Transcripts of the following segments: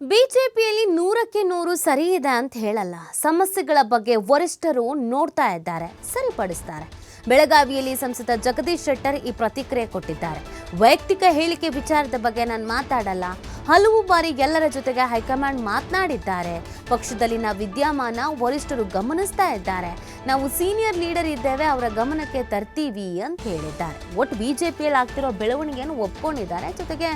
ಬಿಜೆಪಿಯಲ್ಲಿ 100ಕ್ಕೆ 100 ಸರಿ ಇದೆ ಅಂತ ಹೇಳಲ್ಲ. ಸಮಸ್ಯೆಗಳ ಬಗ್ಗೆ ವರಿಷ್ಠರು ನೋಡ್ತಾ ಇದ್ದಾರೆ, ಸರಿಪಡಿಸ್ತಾರೆ. ಬೆಳಗಾವಿಯಲ್ಲಿ ಸಂಸದ ಜಗದೀಶ್ ಶೆಟ್ಟರ್ ಈ ಪ್ರತಿಕ್ರಿಯೆ ಕೊಟ್ಟಿದ್ದಾರೆ. ವೈಯಕ್ತಿಕ ಹೇಳಿಕೆ ವಿಚಾರದ ಬಗ್ಗೆ ನಾನು ಮಾತಾಡಲ್ಲ. ಹಲವು ಬಾರಿ ಎಲ್ಲರ ಜೊತೆಗೆ ಹೈಕಮಾಂಡ್ ಮಾತನಾಡಿದ್ದಾರೆ. ಪಕ್ಷದಲ್ಲಿನ ವಿದ್ಯಮಾನ ವರಿಷ್ಠರು ಗಮನಿಸ್ತಾ ಇದ್ದಾರೆ. ನಾವು ಸೀನಿಯರ್ ಲೀಡರ್ ಇದ್ದೇವೆ, ಅವರ ಗಮನಕ್ಕೆ ತರ್ತೀವಿ ಅಂತ ಹೇಳಿದ್ದಾರೆ. ಒಟ್ಟು ಬಿಜೆಪಿಯಲ್ಲಿ ಆಗ್ತಿರೋ ಬೆಳವಣಿಗೆಯನ್ನು ಒಪ್ಕೊಂಡಿದ್ದಾರೆ. ಜೊತೆಗೆ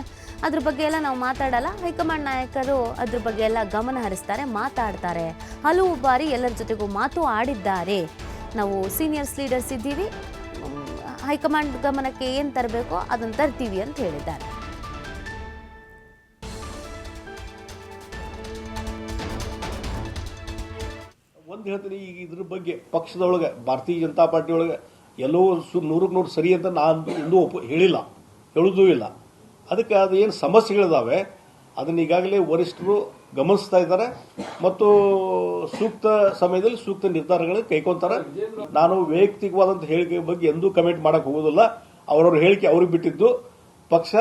ಅದ್ರ ಬಗ್ಗೆ ಎಲ್ಲ ನಾವು ಮಾತಾಡಲ್ಲ. ಹೈಕಮಾಂಡ್ ನಾಯಕರು ಅದ್ರ ಬಗ್ಗೆ ಎಲ್ಲ ಗಮನ ಹರಿಸ್ತಾರೆ, ಮಾತಾಡ್ತಾರೆ. ಹಲವು ಬಾರಿ ಎಲ್ಲರ ಜೊತೆಗೂ ಮಾತು ಆಡಿದ್ದಾರೆ. ನಾವು ಸೀನಿಯರ್ಸ್ ಲೀಡರ್ಸ್ ಇದ್ದೀವಿ, ಹೈಕಮಾಂಡ್ ಗಮನಕ್ಕೆ ಏನು ತರಬೇಕೋ ಅದನ್ನು ತರ್ತೀವಿ ಅಂತ ಹೇಳಿದ್ದಾರೆ. ಒಂದು ಹೇಳ್ತೀನಿ, ಈಗ ಇದ್ರ ಬಗ್ಗೆ ಪಕ್ಷದೊಳಗೆ ಭಾರತೀಯ ಜನತಾ ಪಾರ್ಟಿ ಒಳಗೆ ಎಲ್ಲೋ 100ಕ್ಕೆ 100 ಸರಿ ಅಂತ ನಾನು ಇನ್ನೂ ಹೇಳಿಲ್ಲ, ಹೇಳುವುದೂ ಇಲ್ಲ. ಅದಕ್ಕೆ ಅದು ಏನು ಸಮಸ್ಯೆಗಳಿದಾವೆ ಅದನ್ನ ಈಗಾಗಲೇ ವರಿಷ್ಠರು ಗಮನಿಸ್ತಾ ಇದ್ದಾರೆ ಮತ್ತು ಸೂಕ್ತ ಸಮಯದಲ್ಲಿ ಸೂಕ್ತ ನಿರ್ಧಾರಗಳು ಕೈಗೊಂತಾರೆ. ನಾನು ವೈಯಕ್ತಿಕವಾದಂಥ ಹೇಳಿಕೆ ಬಗ್ಗೆ ಎಂದೂ ಕಮೆಂಟ್ ಮಾಡಕ್ ಹೋಗೋದಿಲ್ಲ. ಅವರವ್ರ ಹೇಳಿಕೆ ಅವ್ರಿಗೆ ಬಿಟ್ಟಿದ್ದು. ಪಕ್ಷ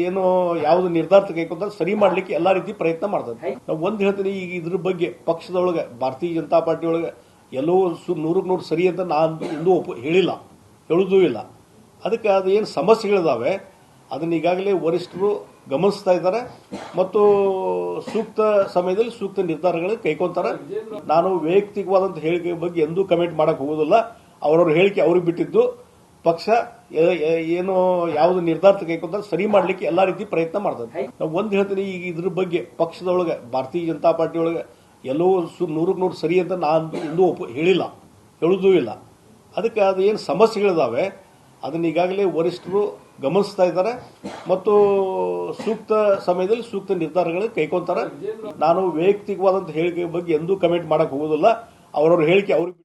ಏನು ಯಾವ್ದು ನಿರ್ಧಾರ ಕೈಗೊಂತಾರೆ ಸರಿ ಮಾಡ್ಲಿಕ್ಕೆ ಎಲ್ಲಾ ರೀತಿ ಪ್ರಯತ್ನ ಮಾಡ್ತದೆ. ನಾವು ಒಂದು ಹೇಳ್ತೀನಿ, ಈಗ ಇದ್ರ ಬಗ್ಗೆ ಪಕ್ಷದೊಳಗೆ ಭಾರತೀಯ ಜನತಾ ಪಾರ್ಟಿ ಒಳಗೆ ಎಲ್ಲೋ 100ಕ್ಕೆ 100 ಸರಿ ಅಂತ ನಾನು ಇನ್ನೂ ಹೇಳಿಲ್ಲ, ಹೇಳುವುದೂ ಇಲ್ಲ. ಅದಕ್ಕೆ ಅದು ಏನು ಸಮಸ್ಯೆಗಳಿದಾವೆ ಅದನ್ನ ಈಗಾಗಲೇ ವರಿಷ್ಠರು ಗಮನಿಸ್ತಾ ಇದ್ದಾರೆ ಮತ್ತು ಸೂಕ್ತ ಸಮಯದಲ್ಲಿ ಸೂಕ್ತ ನಿರ್ಧಾರಗಳು ಕೈಗೊಂತಾರೆ. ನಾನು ವೈಯಕ್ತಿಕವಾದಂಥ ಹೇಳಿಕೆ ಬಗ್ಗೆ ಎಂದೂ ಕಮೆಂಟ್ ಮಾಡಕ್ ಹೋಗೋದಿಲ್ಲ. ಅವರವ್ರ ಹೇಳಿಕೆ ಅವ್ರಿಗೆ ಬಿಟ್ಟಿದ್ದು. ಪಕ್ಷ ಏನು ಯಾವ್ದು ನಿರ್ಧಾರ ಕೈಗೊಂತಾರೆ ಸರಿ ಮಾಡ್ಲಿಕ್ಕೆ ಎಲ್ಲಾ ರೀತಿ ಪ್ರಯತ್ನ ಮಾಡ್ತದೆ. ನಾವು ಒಂದು ಹೇಳ್ತೀನಿ, ಈಗ ಇದ್ರ ಬಗ್ಗೆ ಪಕ್ಷದೊಳಗೆ ಭಾರತೀಯ ಜನತಾ ಪಾರ್ಟಿ ಒಳಗೆ ಎಲ್ಲೋ 100ಕ್ಕೆ 100 ಸರಿ ಅಂತ ನಾನು ಇನ್ನೂ ಹೇಳಿಲ್ಲ, ಹೇಳುವುದೂ ಇಲ್ಲ. ಅದಕ್ಕೆ ಅದು ಏನು ಸಮಸ್ಯೆಗಳಿದಾವೆ ಅದನ್ನ ಈಗಾಗಲೇ ವರಿಷ್ಠರು ಗಮನಿಸ್ತಾ ಇದ್ದಾರೆ ಮತ್ತು ಸೂಕ್ತ ಸಮಯದಲ್ಲಿ ಸೂಕ್ತ ನಿರ್ಧಾರಗಳು ಕೈಗೊಂತಾರೆ. ನಾನು ವೈಯಕ್ತಿಕವಾದಂಥ ಹೇಳಿಕೆ ಬಗ್ಗೆ ಎಂದೂ ಕಮೆಂಟ್ ಮಾಡಕ್ ಹೋಗೋದಿಲ್ಲ. ಅವರವ್ರ ಹೇಳಿಕೆ ಅವ್ರಿಗೆ